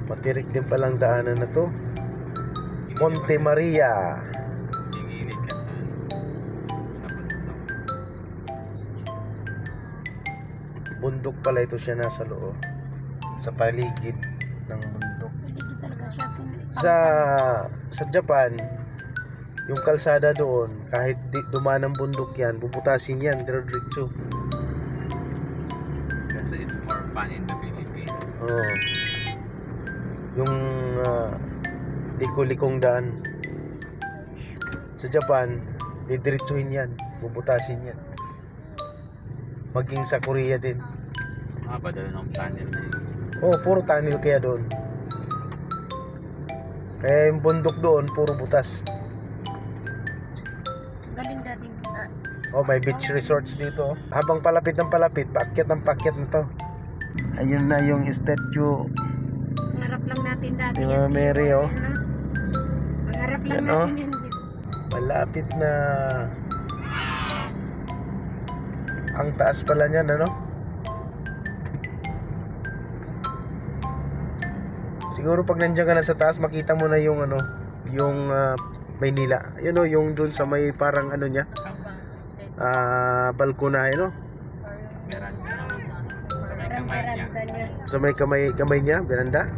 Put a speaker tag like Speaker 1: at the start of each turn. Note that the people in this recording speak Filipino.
Speaker 1: Matirik din palang daanan na to. Monte Maria. Bundok pala ito siya, nasa loob. Sa paligid ng bundok. Sa Japan, yung kalsada doon, kahit dumaan ng bundok yan, bubutasin yan, diretso.
Speaker 2: Kasi it's more fun in the Philippines.
Speaker 1: Oh. Yung liko-likong daan. Sa Japan, didiretsuhin yan, bubutasin yan. Maging sa Korea din.
Speaker 2: Padala ng tunnel na yun.
Speaker 1: Oh, puro tunnel kaya doon. Kaya yung bundok doon, puro butas.
Speaker 3: Galing dating.
Speaker 1: Oh, may beach resorts dito. Habang palapit ng palapit, paakyat ng paakyat na to. Ayun na yung statue.
Speaker 3: Harap lang natin dati.
Speaker 1: Di Mama Mary, oh.
Speaker 3: Harap lang
Speaker 1: Yan,
Speaker 3: natin
Speaker 1: oh.
Speaker 3: yan.
Speaker 1: Malapit na. Ang taas pala niyan, ano? Siguro pag nandiyan ka na sa taas, makita mo na yung ano, yung Maynila. Yun o, yung dun sa may parang ano niya, balkona, ano?
Speaker 2: Meron sa may kamay niya.
Speaker 1: Sa may kamay niya, beranda.